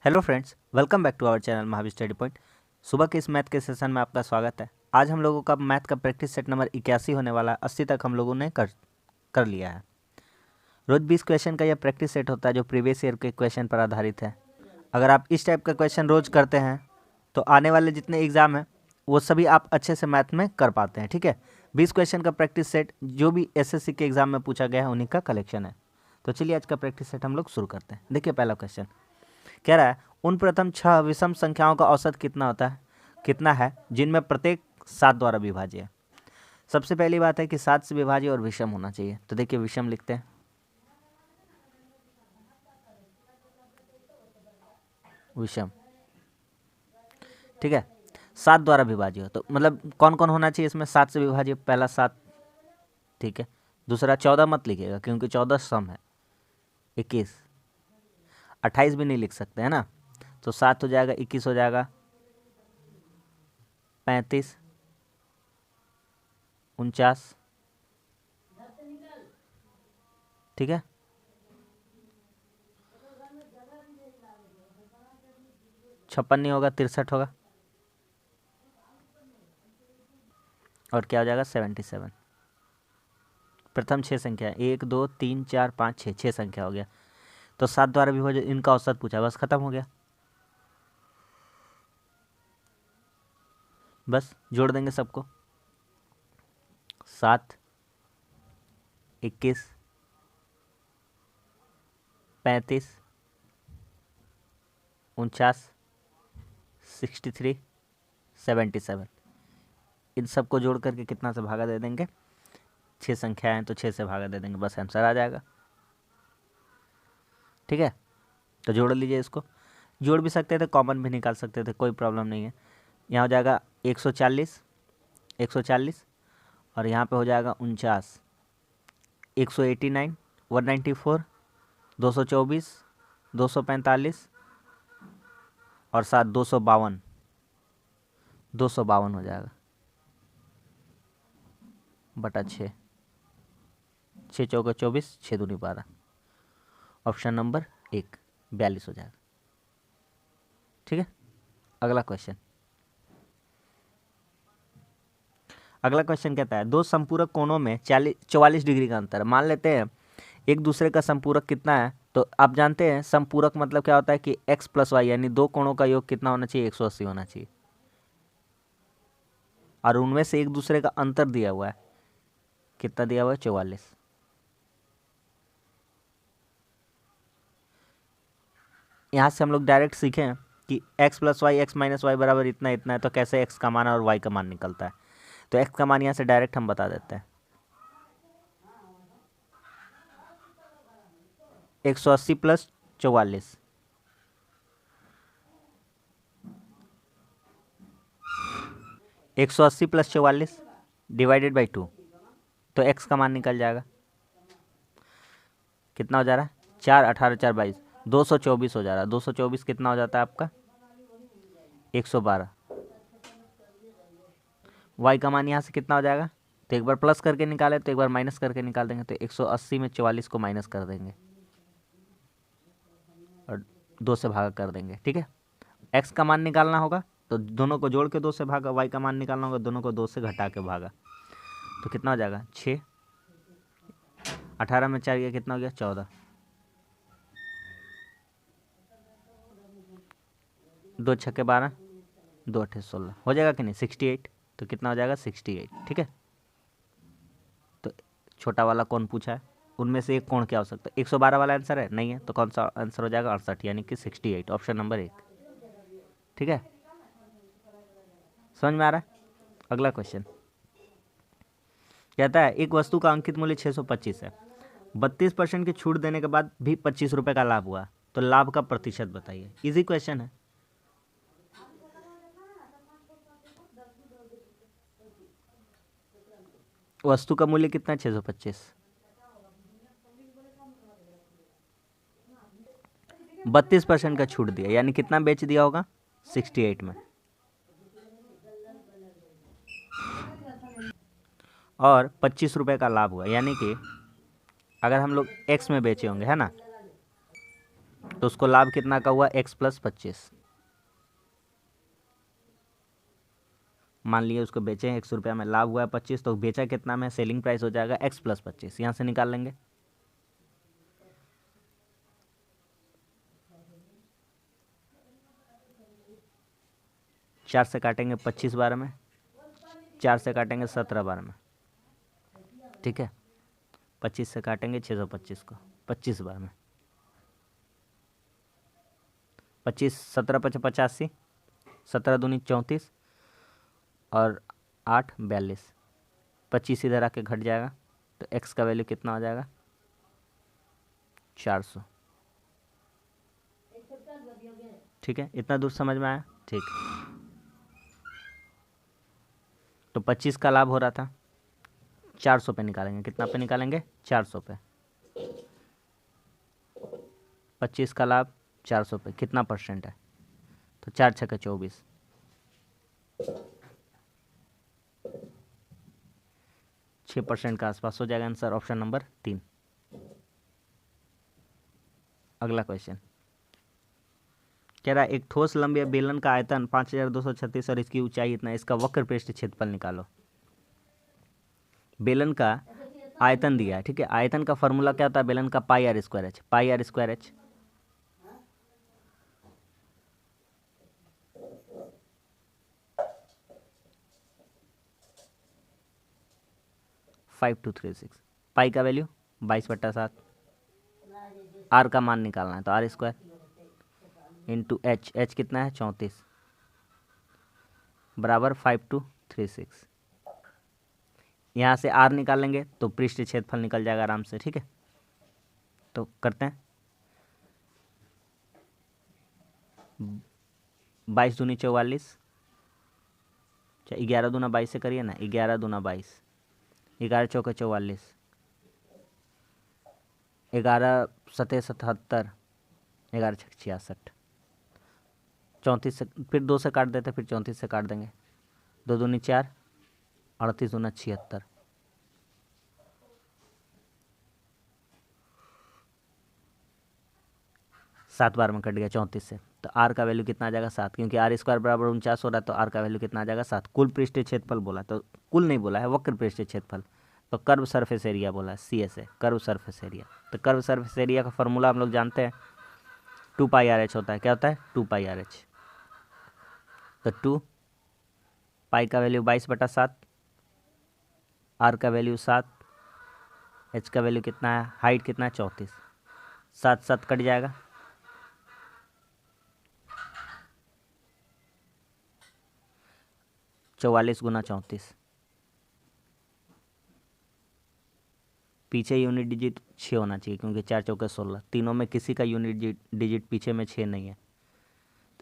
Hello friends, welcome back to our channel Mahavir study point. सुबह के इस मैथ के सेशन में आपका स्वागत है। आज हम लोगों का मैथ का प्रैक्टिस सेट नंबर 81 होने वाला है। 80 तक हम लोगों ने कर लिया है। रोज 20 क्वेश्चन का यह प्रैक्टिस सेट होता है जो प्रीवियस ईयर के क्वेश्चन पर आधारित है। अगर आप इस टाइप का क्वेश्चन रोज करते हैं तो आने वाले जितने एग्जाम हैं वो सभी आप अच्छे से मैथ में कर पाते हैं। ठीक है, 20 क्वेश्चन का प्रैक्टिस सेट जो भी एसएससी के एग्जाम में पूछा गया है उन्हीं का कलेक्शन है। तो चलिए आज का प्रैक्टिस सेट हम लोग शुरू करते हैं। देखिए पहला क्वेश्चन कह रहा है उन प्रथम 6 विषम संख्याओं का औसत कितना है जिनमें प्रत्येक 7 द्वारा विभाज्य है। सबसे पहली बात है कि 7 से विभाज्य और विषम होना चाहिए। तो देखिए विषम लिखते हैं, विषम। ठीक है, 7 द्वारा विभाज्य हो तो मतलब कौन कौन होना चाहिए इसमें 7 से विभाज्य। पहला 7, ठीक है। दूसरा 14 मत लिखिएगा क्योंकि 14 सम है। 21, 28 भी नहीं लिख सकते है ना, तो 7 हो जाएगा, 21 हो जाएगा, 35, 49, ठीक है। छप्पन नहीं होगा, 63 होगा, और क्या हो जाएगा 77। प्रथम 6 संख्या 1 2 3 4 5 6, 6 संख्या हो गया। तो 7 द्वारा विभाजित इनका औसत पूछा, बस खत्म हो गया। बस जोड़ देंगे सबको, 7, 21, 35, 49, 63, 77। इन सबको जोड़ करके कितना से भागा दे देंगे, 6 संख्या है तो 6 से भागा दे देंगे, बस आंसर आ जाएगा। ठीक है, तो जोड़ लीजिए इसको। जोड़ भी सकते थे, कॉमन भी निकाल सकते थे, कोई प्रॉब्लम नहीं है। यहाँ हो जाएगा 140, 140, और यहाँ पे हो जाएगा 49, 189, 194, 224, 245, और 7 252, 252 हो जाएगा बटा 6, 6 चौका 24, 6 दूनी 12। ऑप्शन नंबर 1 42 हो जाएगा। ठीक है, अगला क्वेश्चन। अगला क्वेश्चन कहता है दो संपूरक कोणों में 44 डिग्री का अंतर है। मान लेते हैं एक दूसरे का संपूरक कितना है, तो आप जानते हैं संपूरक मतलब क्या होता है कि x प्लस वाई, यानी दो कोणों का योग कितना होना चाहिए, 180 होना चाहिए, और उनमें से एक दूसरे का अंतर दिया हुआ है, कितना दिया हुआ है, 44। यहाँ से हम लोग डायरेक्ट सीखें कि x plus y, x minus y बराबर इतना इतना है, तो कैसे x का मान और y का मान निकलता है। तो x का मान यहाँ से डायरेक्ट हम बता देते हैं, 180 प्लस 44, 180 प्लस 44 डिवाइडेड बाई 2, तो x का मान निकल जाएगा, कितना हो जा रहा है, 4 18 4 22, 224 हो जा रहा है। 224 कितना हो जाता है आपका, 112। y का मान यहाँ से कितना हो जाएगा, तो एक बार प्लस करके निकाले तो एक बार माइनस करके निकाल देंगे, तो 180 में 44 को माइनस कर देंगे और 2 से भागा कर देंगे। ठीक है, x का मान निकालना होगा तो दोनों को जोड़ के 2 से भागा, y का मान निकालना होगा दोनों को 2 से घटा के भागा, तो कितना हो जाएगा 6, 18 में 4 गया, कितना हो गया 14, 2 छक्के 12, 2 अट्ठे 16 हो जाएगा कि नहीं, 68। तो कितना हो जाएगा 68। ठीक है, तो छोटा वाला कौन पूछा है, उनमें से एक कोण क्या हो सकता है, 112 वाला आंसर है, नहीं है तो कौन सा आंसर हो जाएगा, 68, यानी कि 68, ऑप्शन नंबर 1। ठीक है, समझ में आ रहा है। अगला क्वेश्चन कहता है एक वस्तु का अंकित मूल्य 625 है, 32% की छूट देने के बाद भी 25 रुपये का लाभ हुआ, तो लाभ का प्रतिशत बताइए। इजी क्वेश्चन है। वस्तु का मूल्य कितना है, 625, 32% का छूट दिया, यानी कितना बेच दिया होगा, 68 में, और 25 रुपये का लाभ हुआ, यानी कि अगर हम लोग x में बेचे होंगे, है ना, तो उसको लाभ कितना का हुआ, x प्लस 25। मान लिए उसको बेचे 100 रुपया में, लाभ हुआ है 25, तो बेचा कितना में, सेलिंग प्राइस हो जाएगा x प्लस 25। यहाँ से निकाल लेंगे। चार से काटेंगे 25 बार में, 4 से काटेंगे 17 बार में, ठीक है। 25 से काटेंगे 625 को 25 बार में, 25 17 5 85, 17 दूनी 34 और 8 42, 25 इधर आके घट जाएगा, तो x का वैल्यू कितना हो जाएगा, 400। ठीक है, इतना दूर समझ में आया, ठीक। तो 25 का लाभ हो रहा था, 400 पे निकालेंगे, कितना पे निकालेंगे, 400 पे। 25 का लाभ 400 पे कितना परसेंट है, तो 4 छक्के 24, 6% के आसपास हो जाएगा आंसर, ऑप्शन नंबर 3। अगला क्वेश्चन कह रहा है एक ठोस लंबी बेलन का आयतन 5236 और इसकी ऊंचाई इतना, इसका वक्र पृष्ठ क्षेत्रफल निकालो। बेलन का आयतन दिया है, ठीक है। आयतन का फॉर्मूला क्या होता है, बेलन का pi r square h, pi r square h. Five two three six, pi का वैल्यू 22/7, आर का मान निकालना है तो r square into h, h कितना है 34 बराबर 5236। यहाँ से आर निकालेंगे तो पृष्ठ क्षेत्रफल निकल जाएगा आराम से, ठीक है। तो करते हैं, 22 दूनी 44, 11 दूना 22 से करिए ना, 11 दूना 22, 11 चौके 44, 11 सतह 77, 11 छक 66, 34 से फिर 2 से काट देते, फिर 34 से काट देंगे, 2 दूनी 4, 38 दूना 76, 7 बार में कट गया 34 से, तो आर का वैल्यू कितना आ जाएगा 7, क्योंकि आर स्क्वायर बराबर 49 हो रहा है, तो आर का वैल्यू कितना आ जाएगा 7। कुल पृष्ठीय क्षेत्रफल बोला, तो कुल नहीं बोला है, वक्र पृष्ठीय क्षेत्रफल, तो कर्व सरफेस एरिया बोला है, सी एस है, कर्व सरफेस एरिया। तो कर्व सरफेस एरिया का फॉर्मूला हम लोग जानते हैं, 2 पाई आर एच होता है, क्या होता है 2 पाई आर एच। तो 2 पाई का वैल्यू 22/7, आर का वैल्यू 7, एच का वैल्यू कितना है, हाइट कितना है 34, 7 7 कट जाएगा, 44 गुना 34, पीछे यूनिट डिजिट 6 होना चाहिए, क्योंकि 4 चौके 16, तीनों में किसी का यूनिट डिजिट पीछे में 6 नहीं है,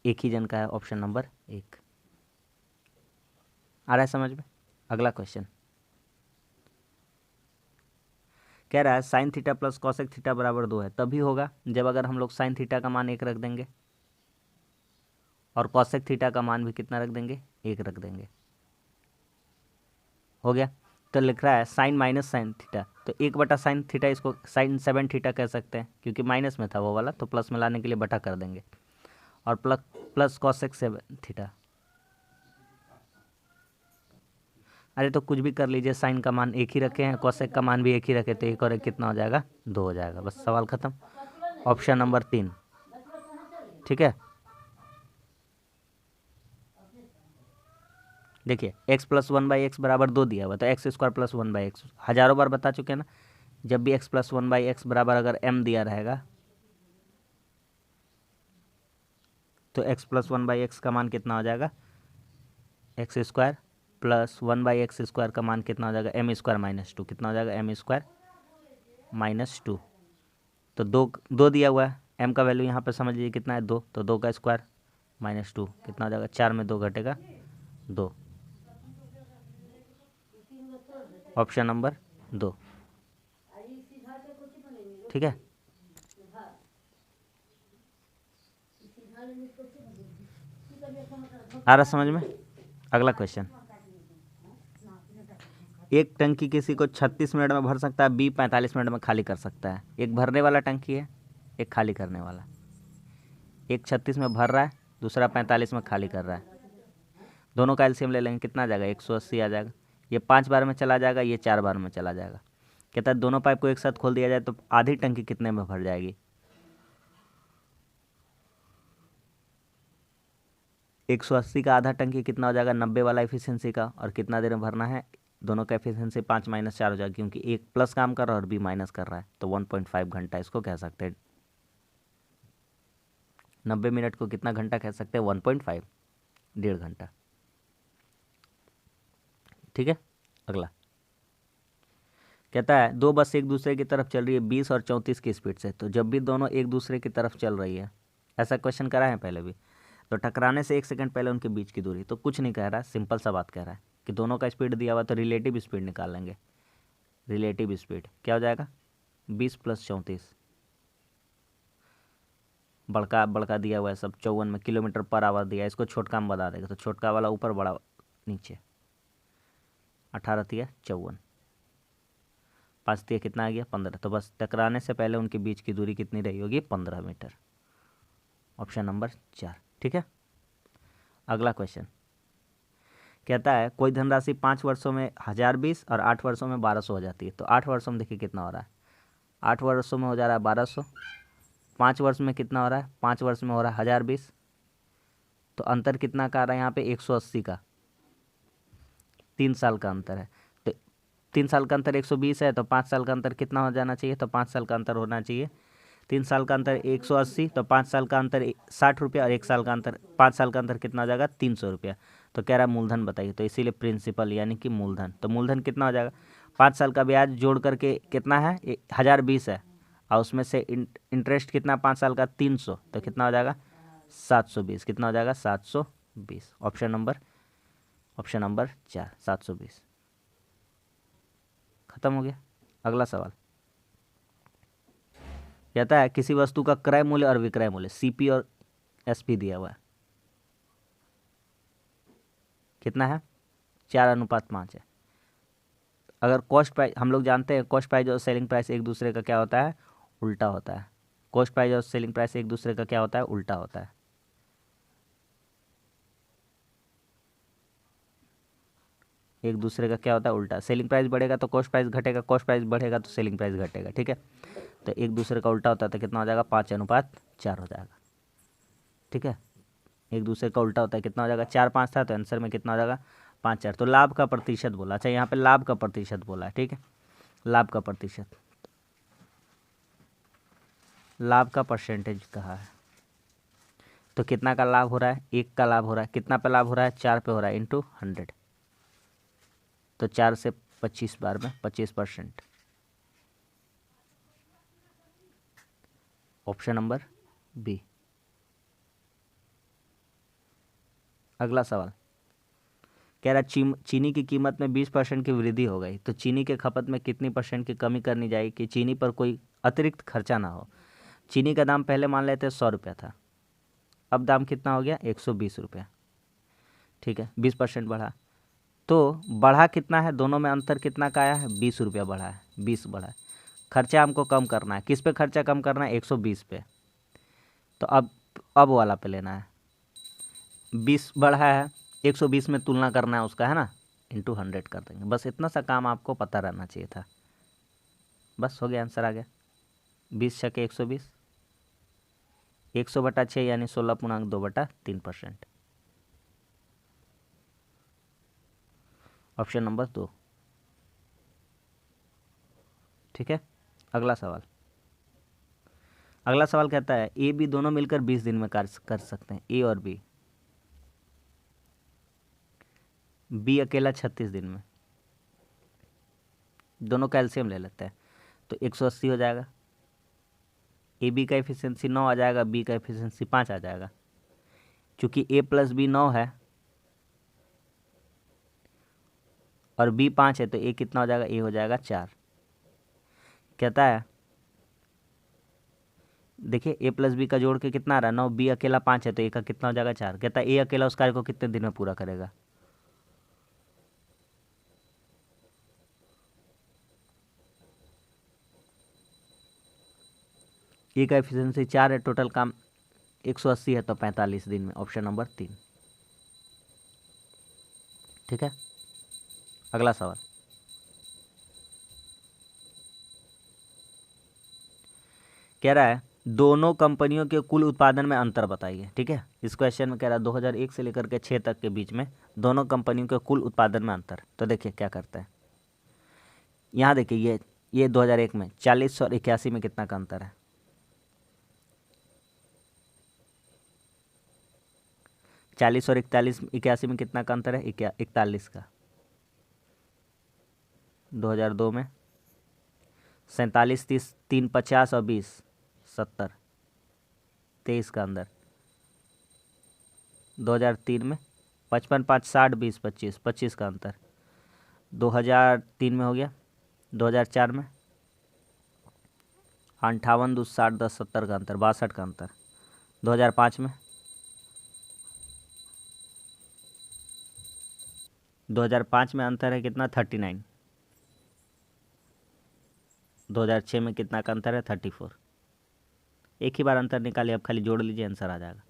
एक ही जन का है, ऑप्शन नंबर 1। आ रहा है समझ में। अगला क्वेश्चन कह रहा है sine theta plus cosec theta बराबर 2 है, तभी होगा जब अगर हम लोग साइन थीटा का मान 1 रख देंगे और कॉसेक थीटा का मान भी कितना रख देंगे, 1 रख देंगे। हो गया। तो लिख रहा है साइन माइनस साइन थीटा, तो 1/sin थीटा, इसको साइन 7 थीटा कह सकते हैं, क्योंकि माइनस में था वो वाला, तो प्लस में लाने के लिए बटा कर देंगे, और प्लस कॉसेक 7 थीटा। अरे तो कुछ भी कर लीजिए, साइन का मान 1 ही रखे हैं, कॉसेक का मान भी 1 ही रखे, तो 1 और 1 कितना हो जाएगा, 2 हो जाएगा, बस सवाल खत्म, ऑप्शन नंबर 3, ठीक है। देखिए x प्लस 1/x बराबर 2 दिया हुआ, तो एक्स स्क्वायर प्लस 1/x, हजारों बार बता चुके हैं ना, जब भी x प्लस 1/x बराबर अगर m दिया रहेगा, तो x प्लस 1/x का मान कितना हो जाएगा, x square plus 1/x square का मान कितना हो जाएगा, m स्क्वायर माइनस 2, कितना हो जाएगा, m स्क्वायर माइनस 2। तो 2 दिया हुआ है, m का वैल्यू यहाँ पर समझ लीजिए कितना है 2, तो 2 का स्क्वायर माइनस 2 कितना हो जाएगा, 4 में 2 घटेगा 2, ऑप्शन नंबर 2, ठीक है। आ रहा समझ में। अगला क्वेश्चन, एक टंकी किसी को 36 मिनट में भर सकता है, बी 45 मिनट में खाली कर सकता है। एक भरने वाला टंकी है, एक खाली करने वाला। एक 36 में भर रहा है, दूसरा 45 में खाली कर रहा है। दोनों का एलसीएम ले लेंगे, कितना आ जाएगा, 180 आ जाएगा। ये 5 बार में चला जाएगा, ये 4 बार में चला जाएगा। कहता है दोनों पाइप को एक साथ खोल दिया जाए तो आधी टंकी कितने में भर जाएगी। 180 का आधा टंकी कितना हो जाएगा, 90 वाला एफिशिएंसी का, और कितना देर में भरना है, दोनों का एफिशिएंसी 5 - 4 हो जाएगा, क्योंकि एक प्लस काम कर रहा है और बी माइनस कर रहा है, तो 1.5 घंटा इसको कह सकते हैं। 90 मिनट को कितना घंटा कह सकते हैं, 1.5, 1.5 घंटा। ठीक है। अगला कहता है दो बस एक दूसरे की तरफ चल रही है 20 और 34 की स्पीड से, तो जब भी दोनों एक दूसरे की तरफ चल रही है, ऐसा क्वेश्चन करा है पहले भी, तो टकराने से 1 सेकंड पहले उनके बीच की दूरी, तो कुछ नहीं कह रहा है, सिंपल सा बात कह रहा है कि दोनों का स्पीड दिया हुआ, तो रिलेटिव स्पीड निकाल लेंगे। रिलेटिव स्पीड क्या हो जाएगा, 20 + 34, बड़का बड़का दिया हुआ है सब 54 में km/h दिया है, इसको छोटका में बता देगा, तो छोटका वाला ऊपर, बड़ा नीचे। 18 × 54, 5 × कितना आ गया, 15। तो बस टकराने से पहले उनके बीच की दूरी कितनी रही होगी, 15 मीटर। Option number 4। ठीक है। अगला क्वेश्चन कहता है कोई धनराशि 5 वर्षों में 1020 और 8 वर्षों में 1200 हो जाती है, तो 8 वर्षों में देखिए कितना हो रहा है, 8 वर्षों में हो जा रहा है 1200, 5 वर्ष में कितना हो रहा है, 5 वर्ष में हो रहा है 1020, तो अंतर कितना का आ रहा है यहाँ पे, 180 का, 3 साल का अंतर है। तो 3 साल का अंतर 120 है, तो 5 साल का अंतर कितना हो जाना चाहिए, तो 5 साल का अंतर होना चाहिए। 3 साल का अंतर 180, तो 5 साल का अंतर 60 रुपया, और 1 साल का अंतर, 5 साल का अंतर कितना हो जाएगा, 300 रुपया। तो कह रहा है मूलधन बताइए, तो इसीलिए प्रिंसिपल यानी कि मूलधन, तो मूलधन कितना हो जाएगा, 5 साल का ब्याज जोड़ करके कितना है, 1020 है, और उसमें से इंटरेस्ट कितना 5 साल का, 300, तो कितना हो जाएगा, 720। कितना हो जाएगा, 720। Option number 4, 720। खत्म हो गया। अगला सवाल कहता है किसी वस्तु का क्रय मूल्य और विक्रय मूल्य सीपी और एसपी दिया हुआ है, कितना है, 4:5 है। अगर कॉस्ट प्राइस, हम लोग जानते हैं कॉस्ट प्राइस और सेलिंग प्राइस एक दूसरे का क्या होता है, उल्टा होता है। कॉस्ट प्राइस और सेलिंग प्राइस एक दूसरे का क्या होता है, उल्टा होता है। एक दूसरे का क्या होता है, उल्टा। सेलिंग प्राइस बढ़ेगा तो कॉस्ट प्राइस घटेगा, कॉस्ट प्राइस बढ़ेगा तो सेलिंग प्राइस घटेगा। ठीक है। तो एक दूसरे का उल्टा होता है, तो कितना हो जाएगा, 5:4 हो जाएगा। ठीक है। एक दूसरे का उल्टा होता है, कितना हो जाएगा, 4-5 था, तो आंसर में कितना हो जाएगा, 5-4। तो लाभ का प्रतिशत बोला, अच्छा यहाँ पे लाभ का प्रतिशत बोला है। ठीक है। लाभ का प्रतिशत, लाभ का परसेंटेज कहा है, तो कितना का लाभ हो रहा है, 1 का लाभ हो रहा है, कितना पे लाभ हो रहा है, 4 पे हो रहा है, इंटू 100, तो 4 से 25 बार में 25%। Option number B. अगला सवाल कह रहा चीनी की कीमत में 20% की वृद्धि हो गई, तो चीनी के खपत में कितनी % की कमी करनी जाएगी कि चीनी पर कोई अतिरिक्त खर्चा ना हो। चीनी का दाम पहले मान लेते 100 रुपया था, अब दाम कितना हो गया, 120 रुपया। ठीक है। 20% बढ़ा, तो बढ़ा कितना है, दोनों में अंतर कितना का आया है, 20 रुपया बढ़ा है, 20 बढ़ा है। खर्चा हमको कम करना है, किस पे खर्चा कम करना है, 120 पे। तो अब वाला पे लेना है, 20 बढ़ा है, 120 में तुलना करना है उसका, है ना, इंटू 100 कर देंगे। बस इतना सा काम आपको पता रहना चाहिए था, बस हो गया, आंसर आ गया। 20 × 120, 100/6 यानी 16.2/3%। Option number 2। ठीक है। अगला सवाल कहता है ए बी दोनों मिलकर 20 दिन में कार्य कर सकते हैं, ए और बी अकेला 36 दिन में। दोनों का एलसीएम ले लेते हैं, तो 180 हो जाएगा। ए बी का एफिशिएंसी 9 आ जाएगा, बी का एफिशिएंसी 5 आ जाएगा। चूंकि ए + बी 9 है और बी 5 है, तो ए कितना हो जाएगा, ए हो जाएगा 4। कहता है देखिए ए + बी का जोड़ के कितना आ रहा है, 9, बी अकेला 5 है, तो ए का कितना हो जाएगा, 4। कहता है ए अकेला उस कार्य को कितने दिन में पूरा करेगा। ए का एफिशिएंसी 4 है, टोटल काम 180 है तो 45 दिन में, ऑप्शन नंबर 3। ठीक है, अगला सवाल कह रहा है दोनों कंपनियों के कुल उत्पादन में अंतर बताइए। ठीक है, इस क्वेश्चन में कह रहा है 2001 से लेकर के 6 तक के बीच में दोनों कंपनियों के कुल उत्पादन में अंतर। तो देखिए क्या करता है, यहाँ देखिए ये 2001 में 40 और 81 में कितना का अंतर है। 40 और 81 में कितना का अंतर है, 41 का। 2002 में 47, 30, 3, 50 और 20, 70, 23 का अंदर। 2003 में 55, 5, 60, 20, 25, 25 का अंतर। 2003 में हो गया। 2004 में 58, 2, 60, 10, 70 का अंतर, 62 का अंतर। 2005 में 2005 में अंतर है कितना, 39। 2006 में कितना का अंतर है, 34। एक ही बार अंतर निकालिए, अब खाली जोड़ लीजिए, आंसर आ जाएगा।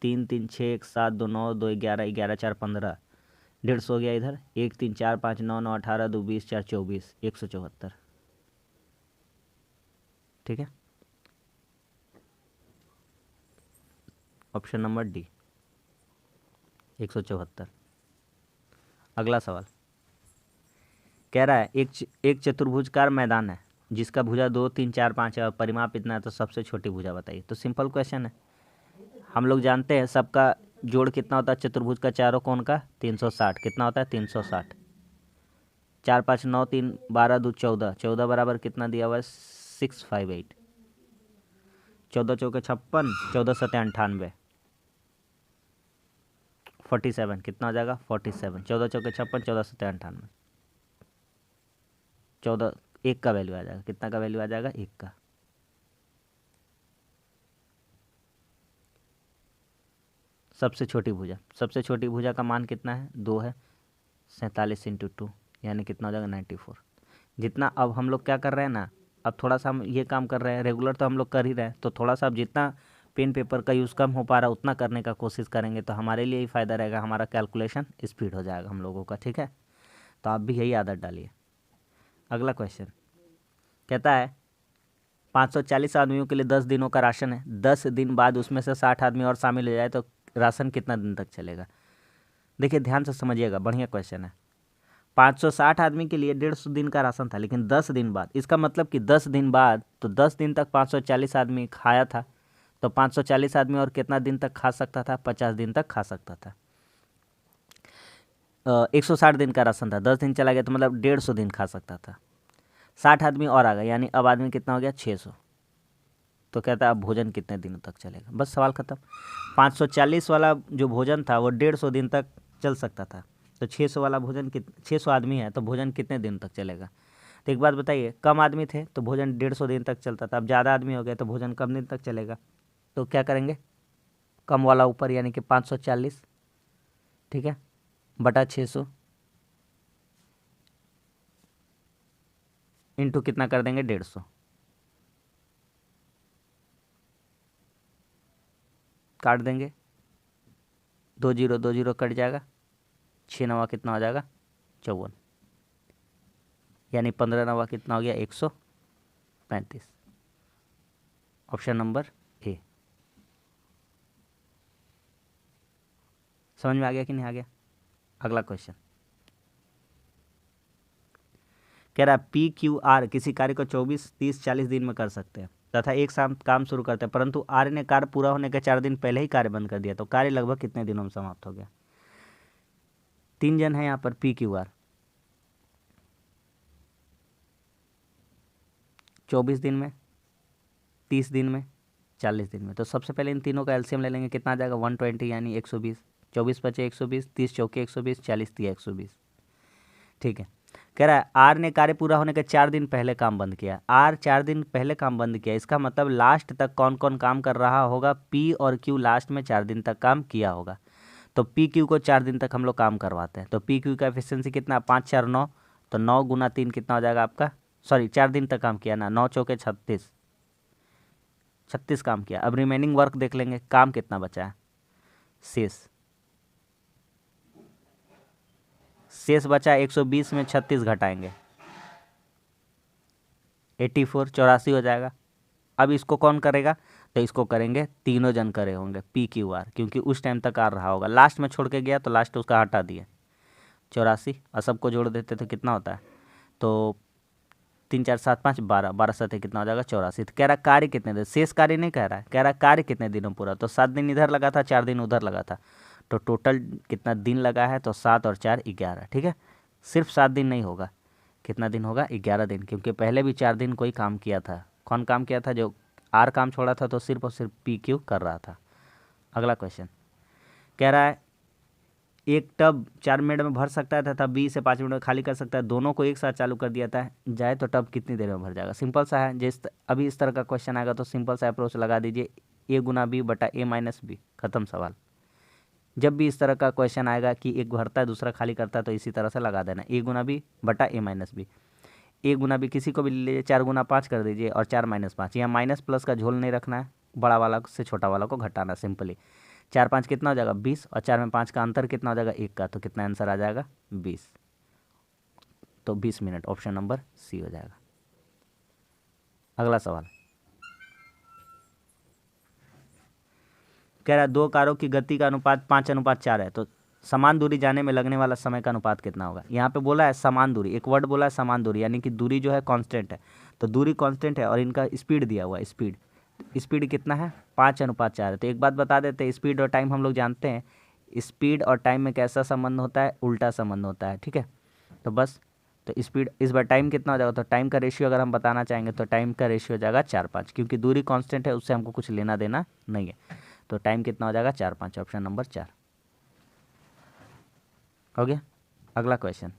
3, 3, 6, 1, 7, 2, 9, 2, 11, 11, 4, 15, 150 हो गया इधर। 1, 3, 4, 5, 9, 9, 18, 2, 20, 4, 24, 174। ठीक है, ऑप्शन नंबर डी 174। अगला सवाल कह रहा है एक चतुर्भुजकार मैदान है जिसका भुजा 2, 3, 4, 5 है और परिमाप इतना है, तो सबसे छोटी भुजा बताइए। तो सिंपल क्वेश्चन है, हम लोग जानते हैं सबका जोड़ कितना होता है चतुर्भुज का, चारों कोण का 360। कितना होता है, 360। 4, 5, 9, 3, 12, 2, 14, 14 बराबर कितना दिया हुआ है, 658। 14 चौके 56, 14 सत्ते 98, 47 कितना हो जाएगा, 47। 14 चौके 56, 14 सत्ते 98, 14, 1 का वैल्यू आ जाएगा। कितना का वैल्यू आ जाएगा, 1 का। सबसे छोटी भुजा का मान कितना है, 2 है। 47 × 2 यानी कितना हो जाएगा, 94। जितना अब हम लोग क्या कर रहे हैं ना, अब थोड़ा सा हम ये काम कर रहे हैं, रेगुलर तो हम लोग कर ही रहे हैं, तो थोड़ा सा अब जितना पेन पेपर का यूज़ कम हो पा रहा है उतना करने का कोशिश करेंगे, तो हमारे लिए ही फ़ायदा रहेगा, हमारा कैलकुलेशन स्पीड हो जाएगा हम लोगों का। ठीक है, तो आप भी यही आदत डालिए। अगला क्वेश्चन कहता है 540 आदमियों के लिए 10 दिनों का राशन है। 10 दिन बाद उसमें से 60 आदमी और शामिल हो जाए तो राशन कितना दिन तक चलेगा। देखिए ध्यान से समझिएगा, बढ़िया क्वेश्चन है। 560 आदमी के लिए 150 दिन का राशन था, लेकिन 10 दिन बाद, इसका मतलब कि 10 दिन बाद, तो 10 दिन तक 540 आदमी खाया था, तो 540 आदमी और कितना दिन तक खा सकता था, 50 दिन तक खा सकता था। 160 दिन का राशन था, 10 दिन चला गया तो मतलब 150 दिन खा सकता था। 60 आदमी और आ गए, यानी अब आदमी कितना हो गया, 600। तो कहता है अब भोजन कितने दिनों तक चलेगा। बस सवाल खत्म। 540 वाला जो भोजन था वो 150 दिन तक चल सकता था, तो 600 वाला भोजन 600 आदमी है तो भोजन कितने दिन तक चलेगा। तो एक बात बताइए, कम आदमी थे तो भोजन 150 दिन तक चलता था, अब ज़्यादा आदमी हो गए तो भोजन कम दिन तक चलेगा। तो क्या करेंगे, कम वाला ऊपर यानी कि 540, ठीक है, बटा 600 इंटू कितना कर देंगे, 150। काट देंगे, 2 जीरो 2 जीरो कट जाएगा, 6 नवा कितना हो जाएगा, 54, यानी 15 नवा कितना हो गया, 135। Option number A. समझ में आ गया कि नहीं आ गया। अगला क्वेश्चन कह रहा है पी क्यू आर किसी कार्य को 24, 30, 40 दिन में कर सकते हैं तथा एक साथ काम शुरू करते हैं, परंतु आर ने कार्य पूरा होने के 4 दिन पहले ही कार्य बंद कर दिया, तो कार्य लगभग कितने दिनों में समाप्त हो गया। 3 जन है यहाँ पर पी क्यू आर, 24 दिन में, 30 दिन में, 40 दिन में। तो सबसे पहले इन तीनों का एलसीएम ले लेंगे, कितना आ जाएगा, 120 यानी 120। 24 पचे 120, 30 चौके 120, 40 तिया 120। ठीक है, कह रहा है आर ने कार्य पूरा होने के 4 दिन पहले काम बंद किया। आर 4 दिन पहले काम बंद किया, इसका मतलब लास्ट तक कौन कौन काम कर रहा होगा, पी और क्यू लास्ट में 4 दिन तक काम किया होगा। तो पी क्यू को 4 दिन तक हम लोग काम करवाते हैं, तो पी क्यू का एफिशिएंसी कितना, 5, 4, 9, तो 9 गुना 3 कितना हो जाएगा आपका, सॉरी 4 दिन तक काम किया ना, 9 चौके 36, 36 काम किया। अब रिमेनिंग वर्क देख लेंगे, काम कितना बचा है। शेष बचा 120 में 36 घटाएंगे 84, 84 हो जाएगा। अब इसको कौन करेगा, तो इसको करेंगे तीनों जन करे होंगे PQR, क्योंकि उस टाइम तक आ रहा होगा। लास्ट में छोड़ के गया तो लास्ट उसका हटा दिए 84, और सबको जोड़ देते तो कितना होता है, तो 3 4 7 5 12, 12 7 कितना हो जाएगा 84। तो कह रहा कार्य कितने दिन, शेष कार्य नहीं कह रहा है, कह रहा कार्य कितने दिनों पूरा, तो 7 दिन इधर लगा था, 4 दिन उधर लगा था, तो टोटल कितना दिन लगा है, तो 7 और 4 11। ठीक है, सिर्फ 7 दिन नहीं होगा, कितना दिन होगा, 11 दिन, क्योंकि पहले भी 4 दिन कोई काम किया था। कौन काम किया था, जो आर काम छोड़ा था, तो सिर्फ और सिर्फ PQ कर रहा था। अगला क्वेश्चन कह रहा है एक टब 4 मिनट में भर सकता है तथा 20 से 5 मिनट में खाली कर सकता है, दोनों को एक साथ चालू कर दिया था जाए तो टब कितनी देर में भर जाएगा। सिंपल सा है, अभी इस तरह का क्वेश्चन आएगा तो सिंपल सा अप्रोच लगा दीजिए, A×B/A-B, खत्म सवाल। जब भी इस तरह का क्वेश्चन आएगा कि एक भरता है दूसरा खाली करता है, तो इसी तरह से लगा देना, A×B/A-B। A×B किसी को भी ले लीजिए, 4×5 कर दीजिए और 4-5, यहाँ माइनस प्लस का झोल नहीं रखना है, बड़ा वाला से छोटा वाला को घटाना सिंपली। 4 5 कितना हो जाएगा 20, और 4 में 5 का अंतर कितना हो जाएगा 1 का, तो कितना आंसर आ जाएगा 20, तो 20 मिनट, ऑप्शन नंबर C हो जाएगा। अगला सवाल कह रहा है 2 कारों की गति का अनुपात 5:4 है, तो समान दूरी जाने में लगने वाला समय का अनुपात कितना होगा। यहाँ पे बोला है समान दूरी, एक वर्ड बोला है समान दूरी, यानी कि दूरी जो है कांस्टेंट है, तो दूरी कांस्टेंट है और इनका स्पीड दिया हुआ है, स्पीड कितना है 5:4 है। तो एक बात बता देते हैं, स्पीड और टाइम हम लोग जानते हैं, स्पीड और टाइम में कैसा संबंध होता है, उल्टा संबंध होता है। ठीक है, तो बस, तो स्पीड इस बार टाइम कितना हो जाएगा, तो टाइम का रेशियो अगर हम बताना चाहेंगे तो टाइम का रेशियो हो जाएगा 4-5, क्योंकि दूरी कांस्टेंट है, उससे हमको कुछ लेना देना नहीं है, तो टाइम कितना हो जाएगा 4-5, ऑप्शन नंबर 4 हो गया। अगला क्वेश्चन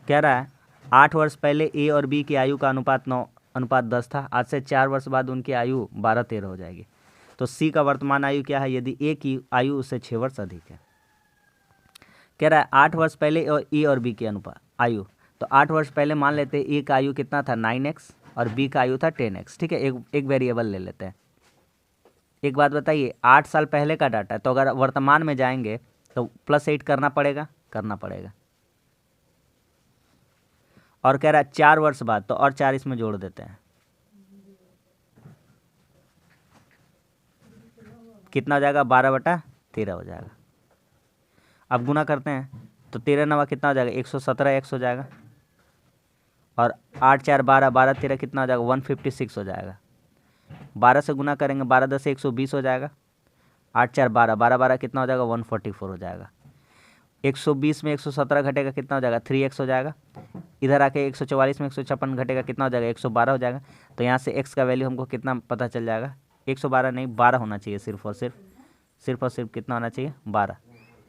कह रहा है 8 वर्ष पहले A और B की आयु का अनुपात 9:10 था, आज से 4 वर्ष बाद उनकी आयु 12-13 हो जाएगी, तो C का वर्तमान आयु क्या है यदि A की आयु उससे 6 वर्ष अधिक है। कह रहा है 8 वर्ष पहले E और B की अनुपात आयु, तो 8 वर्ष पहले मान लेते हैं A का आयु कितना था 9x और B का आयु था 10x। ठीक है, एक वेरिएबल ले लेते हैं। एक बात बताइए, 8 साल पहले का डाटा है, तो अगर वर्तमान में जाएंगे तो +8 करना पड़ेगा, और कह रहा है 4 वर्ष बाद, तो और 4 इसमें जोड़ देते हैं, कितना हो जाएगा 12/13 हो जाएगा। अब गुना करते हैं तो 13 9 कितना हो जाएगा 117x हो जाएगा, और 8 4 12, 12 13 कितना हो जाएगा 156 हो जाएगा। 12 से गुना करेंगे, 12 10 120 हो जाएगा, 8 4 12, 12 12 कितना हो जाएगा 144 हो जाएगा। 120 में 117 घटेगा कितना हो जाएगा 3x हो जाएगा। इधर आके 144 में 156 घटेगा कितना हो जाएगा 112 हो जाएगा। तो यहाँ से x का वैल्यू हमको कितना पता चल जाएगा, 112 नहीं 12 होना चाहिए, सिर्फ और सिर्फ कितना होना चाहिए 12।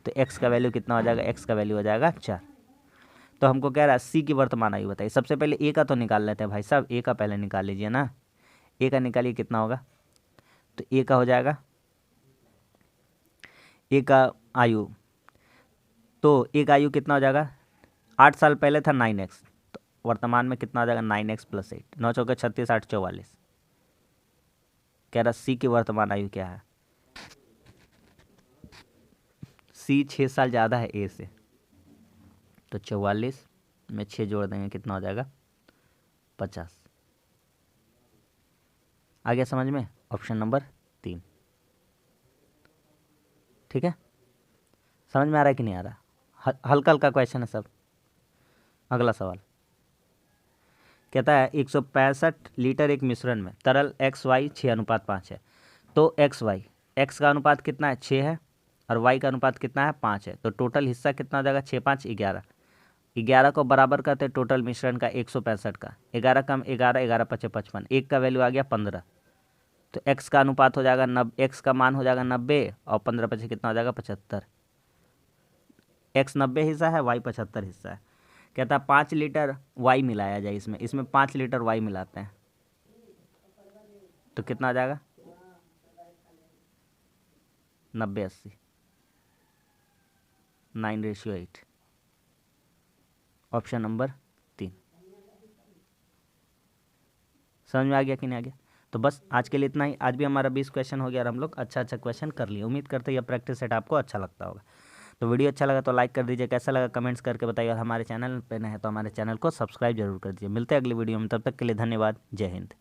तो x का वैल्यू कितना हो जाएगा, x का वैल्यू हो जाएगा 4। तो हमको कह रहा है C की वर्तमान आयु बताइए। सबसे पहले A का तो निकाल लेते हैं भाई साहब, A का पहले निकाल लीजिए ना, A का निकालिए कितना होगा, तो A का हो जाएगा A का आयु, तो A का आयु कितना हो जाएगा 8 साल पहले था 9x, तो वर्तमान में कितना हो जाएगा 9x + 8, 9 चौके 36 8 44। कह रहा C की वर्तमान आयु क्या है, C 6 साल ज़्यादा है A से, तो 44 में 6 जोड़ देंगे कितना हो जाएगा 50। आ गया समझ में, ऑप्शन नंबर 3। ठीक है, समझ में आ रहा है कि नहीं आ रहा, हल्का हल्का क्वेश्चन है सब। अगला सवाल कहता है 165 लीटर एक मिश्रण में तरल XY 6:5 है, तो x का अनुपात कितना है 6 है, और y का अनुपात कितना है 5 है, तो टोटल हिस्सा कितना हो जाएगा 6 5 11। 11 को बराबर करते हैं टोटल मिश्रण का 165 का, 11 कम 11, 11 5 55, 1 का वैल्यू आ गया 15, तो x का अनुपात हो जाएगा x का मान हो जाएगा 90, और 15 5 कितना हो जाएगा 75। x 90 हिस्सा है, y 75 हिस्सा है। कहता है 5 लीटर y मिलाया जाए, इसमें 5 लीटर y मिलाते हैं, तो कितना आ जाएगा 90 80, 9:8, ऑप्शन नंबर 3। समझ में आ गया कि नहीं आ गया। तो बस आज के लिए इतना ही। आज भी हमारा 20 क्वेश्चन हो गया और हम लोग अच्छा क्वेश्चन कर लिए। उम्मीद करते हैं यह प्रैक्टिस सेट आपको अच्छा लगता होगा। तो वीडियो अच्छा लगा तो लाइक कर दीजिए, कैसा लगा कमेंट्स करके बताइए, और हमारे चैनल पे नए हैं तो हमारे चैनल को सब्सक्राइब जरूर कर दीजिए। मिलते हैं अगली वीडियो में, तब तक के लिए धन्यवाद। जय हिंद।